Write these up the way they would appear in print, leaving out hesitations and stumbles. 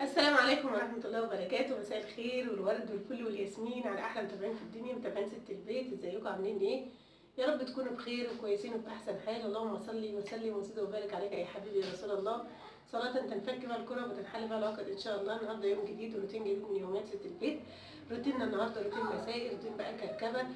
السلام عليكم ورحمة الله وبركاته. مساء الخير والورد والفل والياسمين على أحلى متابعين في الدنيا، متابعين ست البيت. ازيكم عاملين ايه؟ يا رب تكونوا بخير وكويسين وفي أحسن حال. اللهم صل وسلم وزد وبارك عليك يا حبيبي يا رسول الله، صلاة تنفك بها الكرب وتنحل بها العقد إن شاء الله. النهارده يوم جديد وروتين جديد من يومات ست البيت. روتيننا النهارده روتين مسائي، روتين بقى كركبة.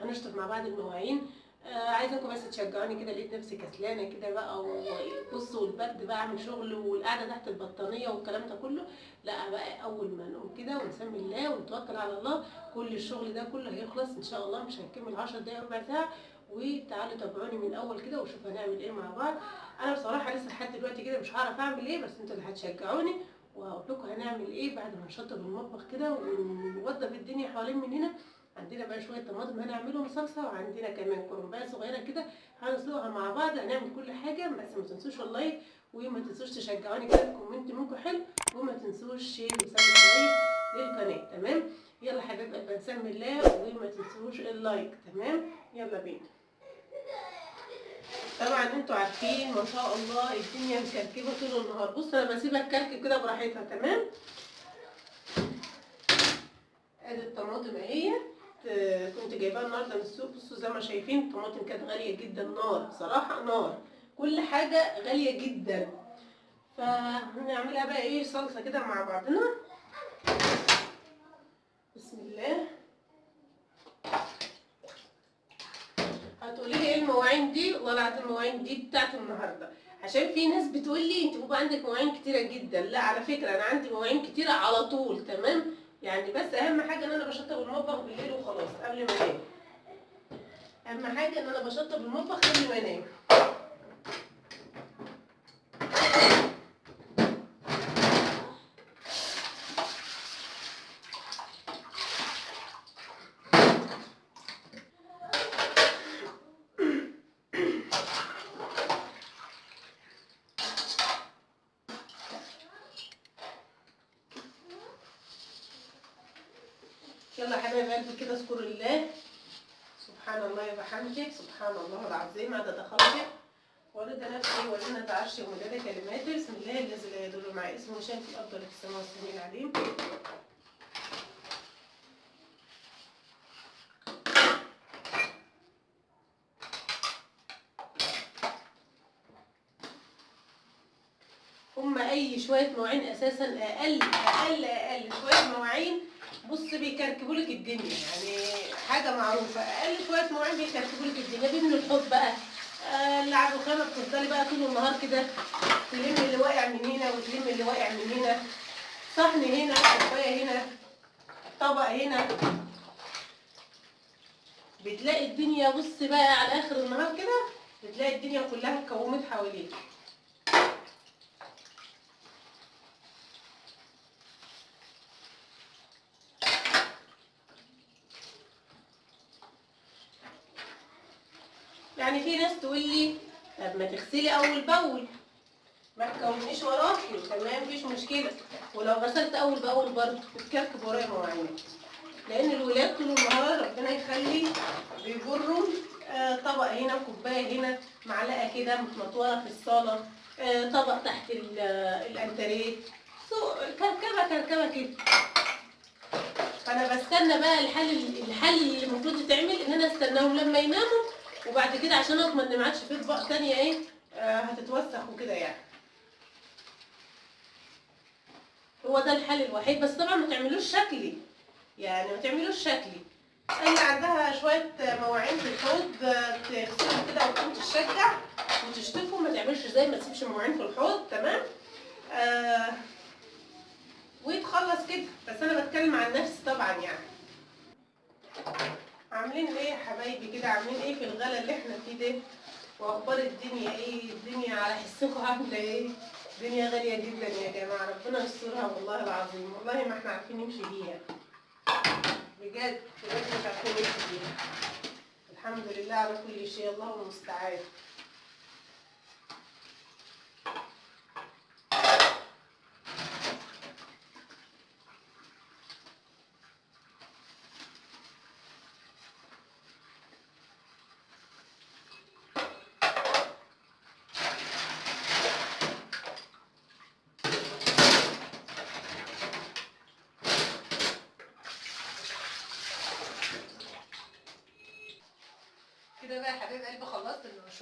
هنشطف مع بعض المواعين. عايزاكم بس تشجعوني كده، لقيت نفسي كسلانه كده بقى، وبصوا والبرد بقى اعمل شغل والقعده تحت البطانيه والكلام ده كله. لا بقى اول ما نقوم كده ونسمي الله ونتوكل على الله، كل الشغل ده كله هيخلص ان شاء الله. مش هنكمل 10 دقايق ربع ساعه. وتعالوا تابعوني من الاول كده وشوف هنعمل ايه مع بعض. انا بصراحه لسه لحد دلوقتي كده مش هعرف اعمل ايه، بس انتوا اللي هتشجعوني وهقول لكم هنعمل ايه بعد ما نشطب المطبخ كده ونوضب الدنيا حوالين مننا. عندنا بقى شويه طماطم هنعملهم صلصه، وعندنا كمان كرنبايه صغيره كده هنسلقها مع بعض. هنعمل كل حاجه، بس ما تنسوش والله، وما تنسوش تشجعوني كده بكومنت منكم حلو، وما تنسوش شير وسبسكرايب للقناه. تمام؟ يلا حبايب قلبي نسمي الله، وما تنسوش اللايك. تمام؟ يلا بينا. طبعا انتوا عارفين ما شاء الله الدنيا مكركبه طول النهار. بص انا بسيبها تكركب كده براحتها. تمام؟ ادي الطماطم اهي، كنت جايباها النهارده من السوق. بصوا زي ما شايفين الطماطم كانت غاليه جدا، نار بصراحه نار، كل حاجه غاليه جدا. فهنعملها بقى ايه صلصه كده مع بعضنا. بسم الله. هتقولي لي ايه المواعين دي؟ والله العظيم المواعين دي بتاعت النهارده، عشان في ناس بتقول لي انت بيبقى عندك مواعين كتيره جدا. لا على فكره انا عندي مواعين كتيره على طول. تمام؟ يعني بس اهم حاجه ان انا بشطب المطبخ بالليل وخلاص قبل ما انام. اهم حاجه ان انا بشطب المطبخ قبل ما انام. يلا يا حبايب قلبي كده اذكروا الله، سبحان الله وبحمده، سبحان الله العظيم عدد خلقه ورضا نفسه وزنة عرشه ومداد كلماته. بسم الله الذي لا يضر مع اسمه شيء في الارض ولا في السماء والسميع العليم. هما اي شويه مواعين اساسا، اقل شويه مواعين بص بيكركبوا لك الدنيا، يعني حاجه معروفه. اقل شويه مواعين بيكركبوا لك الدنيا. بيبنوا الحوض بقى، اللي على الرخامه بتفضلي بقى طول النهار كده تلم اللي واقع من هنا وتلم اللي واقع من هنا، صحن هنا، كوبايه هنا، طبق هنا. بتلاقي الدنيا بص بقى على اخر النهار كده، بتلاقي الدنيا كلها اتكومت حواليك. يعني في ناس تقول لي طب ما تغسلي اول باول، ما تكونيش وراكي. تمام مفيش مشكله، ولو غسلت اول باول برضه بتكركب ورايا مواعين، لان الولاد طول النهار ربنا يخلي بيجروا طبق هنا وكوبايه هنا، معلقه كده متنطوره في الصاله، طبق تحت الانتريه، كركبه كركبه كده. فانا بستنى بقى الحل اللي المفروض يتعمل ان انا استناهم لما يناموا، وبعد كده عشان اضمن ان ما عادش في اطباق تانية ايه هتتوسخ وكده. يعني هو ده الحل الوحيد، بس طبعا ما تعملوش شكلي، يعني ما تعملوش شكلي. اللي عندها شويه مواعين في الحوض تغسلهم كده وتقوم تشجع وتشطفهم، ما تعملش زي ما تسيبش مواعين في الحوض. تمام؟ ويتخلص كده. بس انا بتكلم عن نفسي طبعا. يعني عاملين ايه يا حبايبي كده؟ عاملين ايه في الغلا اللي احنا فيه ده؟ واخبار الدنيا ايه؟ الدنيا على حسكم عامله ايه؟ الدنيا غاليه جدا يا جماعه، ربنا يسترها والله العظيم. والله ما احنا عارفين نمشي بيها بجد، بجد مش عارفين نمشي بيها. الحمد لله على كل شيء، الله المستعان.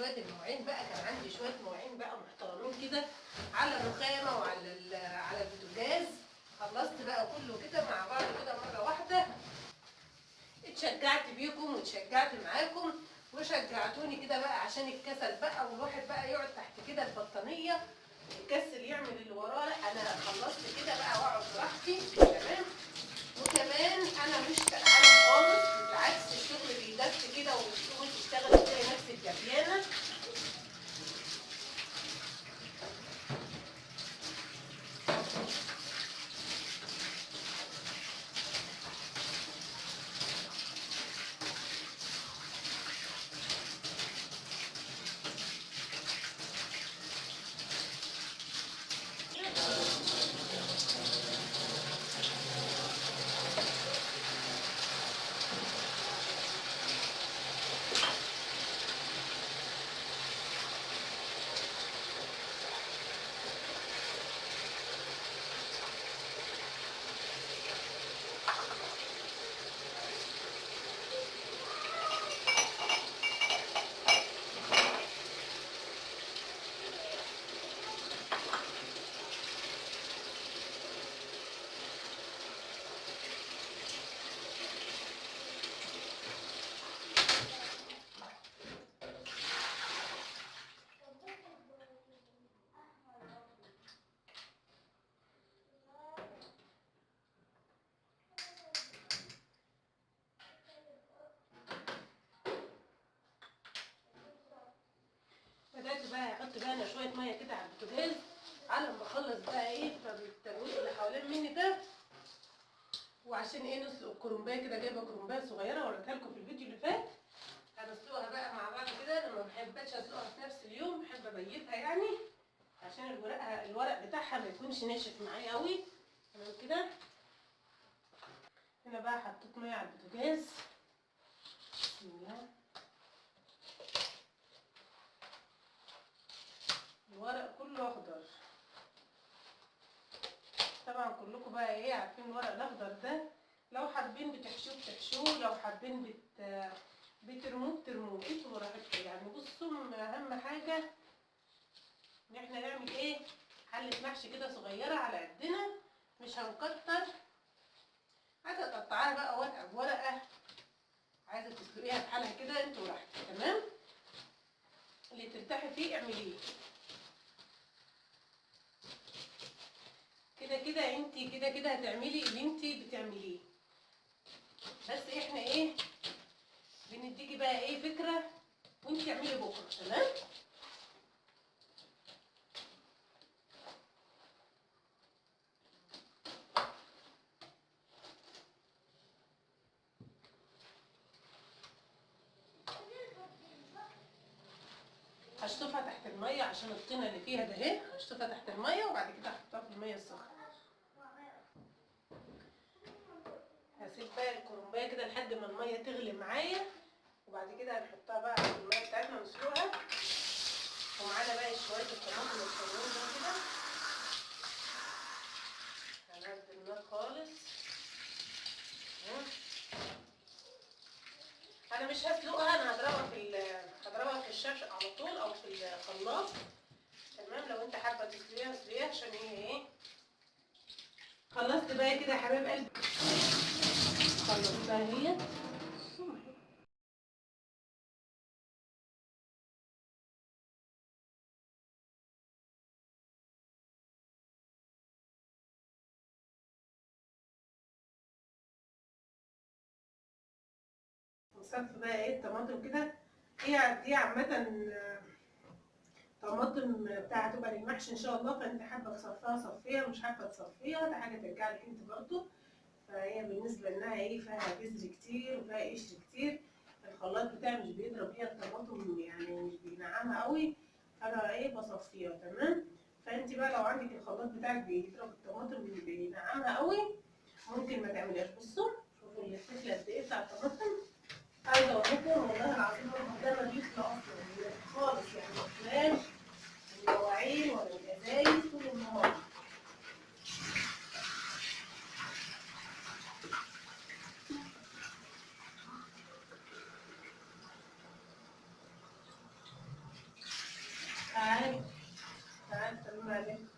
شويه المواعين بقى، كان عندي شويه مواعين بقى محترمين كده على الرخامه وعلى على البوتاجاز. خلصت بقى كله كده مع بعض كده مره واحده. اتشجعت بيكم واتشجعت معاكم وشجعتوني كده بقى عشان الكسل بقى، والواحد بقى يقعد تحت كده البطانيه يكسل يعمل اللي وراه. لا انا خلصت كده بقى واقعد براحتي تمام. وكمان انا مش تعبانه خالص، بالعكس الشغل بيدف كده والشغل تشتغل تلاقي نفسك جبيانه. بدأت بقى احط بقى انا شويه ميه كده على البوتاجاز على ما اخلص بقى ايه الترويج اللي حوالين مني ده. وعشان ايه نسلق الكرنبايه كده، جايبه كرنبايه صغيره وريتها لكم في الفيديو اللي فات. هنسلقها بقى مع بعض كده. انا ما بحبش اسلقها في نفس اليوم، بحب ابيتها يعني عشان الورق بتاعها ما يكونش ناشف معايا قوي. تمام كده. هنا بقى حطيت ميه على البوتاجاز. بسم الله. الورق كله اخضر طبعا، كلكم بقى ايه عارفين الورق الاخضر ده. لو حابين بتحشوه بتحشوه، لو حابين بترموه بترموه، انتوا براحتكم يعني. بصوا اهم حاجه ان احنا نعمل ايه، حله محشي كده صغيره على قدنا، مش هنكتر. عايزه تقطعيها بقى ورقه بورقه، عايزه تسلقيها في حالها كده، انتوا براحتكم. تمام، اللي ترتاحي فيه اعمليه كده كده. انتي كده كده هتعملي اللي انتي بتعمليه، بس احنا ايه بنديكي بقى ايه فكره وانتي اعملي بكره. تمام. هشطفها تحت الميه عشان الطينه اللي فيها ده اهي، هشطفها تحت الميه وبعد كده هحطها في الميه السخنه. هسيب بقى الكرنبايه كده لحد ما الميه تغلي معايا، وبعد كده هنحطها بقى في الميه بتاعتنا نسلقها. ومعانا بقى شويه الطماطم الصغيرين دول كده، هنهدي النار خالص. انا مش هسلقها، انا هضربها في الشفشق على طول او في الخلاط. تمام، لو انت حابه تسلقيها اسلقيها عشان هي ايه. خلصت بقى كده يا حبايب قلبي، خلصتها هي. نصفي بقى ايه الطماطم كده. دي عامة طماطم بتاعها هتبقى للمحشي ان شاء الله، فانت حابه تصفيها صفيها، مش حابه تصفيها ده حاجه ترجع لك انت برضه. فهي بالنسبه انها ايه فيها بذر كتير وفيها قشر كتير، الخلاط بتاعي مش بيضرب فيها الطماطم يعني مش بينعمها قوي، فانا ايه بصفيها. تمام. فانت بقى لو عندك الخلاط بتاعك بيضرب الطماطم مش بينعمها قوي ممكن ما تعملهاش. بصوا شوفوا الفكره قد ايه بتاع الطماطم. عايزه اقول لكم والله العظيم ده ما بيطلع اصلا خالص يعني، اقلام المواعين ولا الازايز طول النهار. بعدين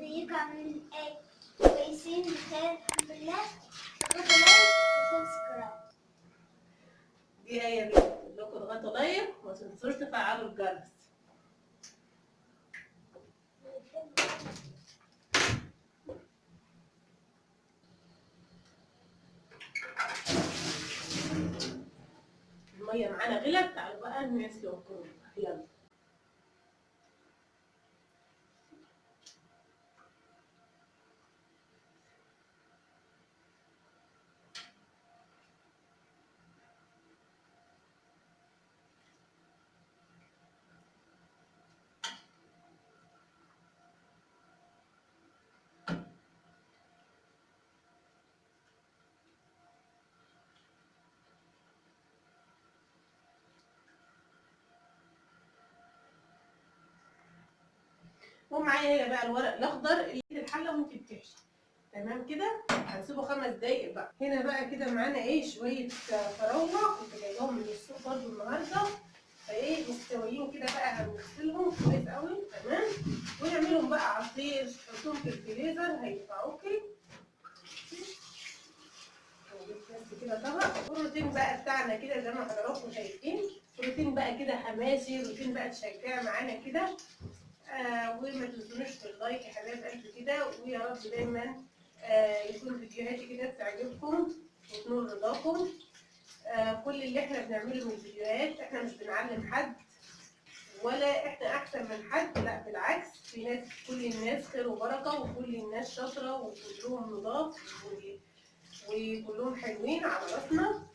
ازيكم عاملين ايه؟ كويسين بخير الحمد لله. اضغطوا لايك وسبسكرايب. دي هي بتقول لكم اضغطوا لايك وما تنسوش تفعلوا الجرس. الميه معانا غلت، تعالوا بقى نسلق الكروب. يلا ومعايا هنا بقى الورق الاخضر اللي في الحله وانت بتحشي. تمام كده، هنسيبه 5 دقايق بقى. هنا بقى كده معانا ايه شويه فراوله كنت جايباهم من السوق برده النهارده، فايه مستويين كده بقى هنغسلهم كويس قوي. تمام، ونعملهم بقى عصير، تحطهم في الفريزر هينفعوكي. بس كده طبق. والروتين بقى بتاعنا كده زي ما حضراتكم شايفين، روتين بقى كده حماسي، روتين بقى تشجع معانا كده. وما تنسونوش في اللايك يا حبايب قلبي كده، ويا رب دايما يكون فيديوهاتي كده تعجبكم وتنول رضاكم. كل اللي احنا بنعمله من الفيديوهات احنا مش بنعلم حد ولا احنا احسن من حد، لا بالعكس، في ناس، كل الناس خير وبركه، وكل الناس شاطره وكلهم نضاف وكلهم حلوين على راسنا.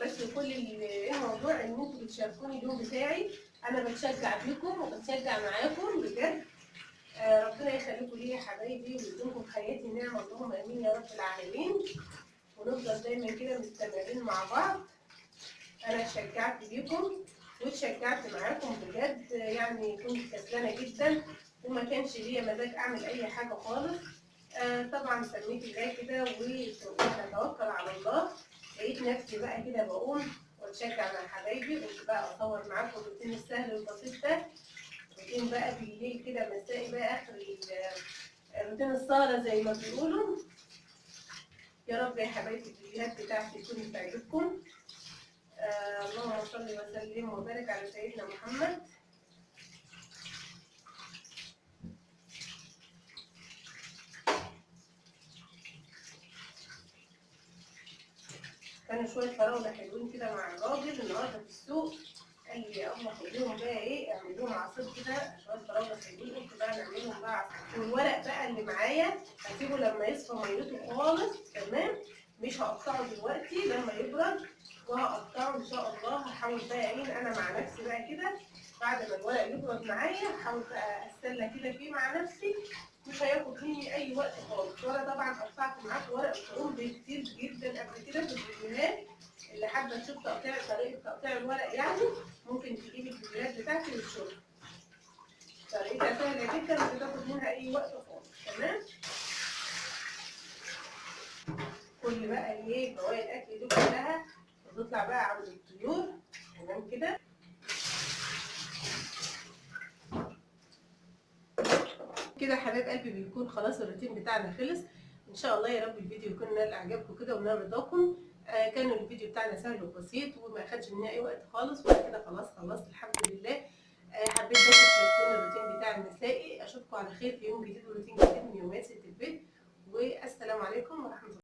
بس كل الموضوع ان انتوا بتشاركوني اليوم بتاعي، انا بتشجع فيكم وبتشجع معاكم بجد. ربنا يخليكم لي يا حبايبي ويدومكم في حياتي نعمه، اللهم امين يا رب العالمين. ونفضل دايما كده مستمرين مع بعض. انا اتشجعت بيكم واتشجعت معاكم بجد، يعني كنت كسلانه جدا وما كانش ليا مزاج اعمل اي حاجه خالص. طبعا سميت الله كده ونتوكل على الله. لقيت نفسي بقى كده بقوم واتشجع مع حبايبي، قلت بقى اصور معاكم الروتين السهل والبسيط ده. روتين بقى بالليل كده مسائي بقى اخر روتين السهرة زي ما بيقولوا. يا رب يا حبايبي الفيديوهات بتاعتي تكون بتعجبكم. اللهم صل وسلم وبارك على سيدنا محمد. كانوا شوية فراولة حلوين كده مع الراجل النهارده في السوق، قال لي يا أما خديهم بقى إيه اعمليهم عصير كده، شوية فراولة حلوين، قلت بقى نعملهم بقى عصير. والورق بقى اللي معايا هسيبه لما يصفى ميته خالص. تمام، مش هقطعه دلوقتي، لما يبرد وهقطعه إن شاء الله. هحاول بقى إيه أنا مع نفسي بقى كده بعد ما الورق يبرد معايا، هحاول بقى أستنى كده فيه مع نفسي، مش هياخد مني اي وقت خالص. وانا طبعا قطعت معاكم ورق الكرنب كتير جدا قبل كده في الفيديوهات. اللي حابه تشوف طريقه تقطيع الورق يعني ممكن تجيب الفيديوهات بتاعتي وتشوفها. طريقتها سهله جدا مش هتاخد منها اي وقت خالص. تمام، كل بقى ايه بواقي الاكل دي كلها بتطلع بقى عند الطيور. تمام كده. كده حبايب قلبي بيكون خلاص الروتين بتاعنا خلص. ان شاء الله يا رب الفيديو يكون نال اعجابكم كده ونال رضاكم. كان الفيديو بتاعنا سهل وبسيط وما اخدش مني اي وقت خالص، وبعد كده خلاص خلصت الحمد لله. حبيت بس تشاركوني الروتين بتاع المسائي. اشوفكم على خير في يوم جديد وروتين جديد من يوميات ست البيت، والسلام عليكم ورحمه الله.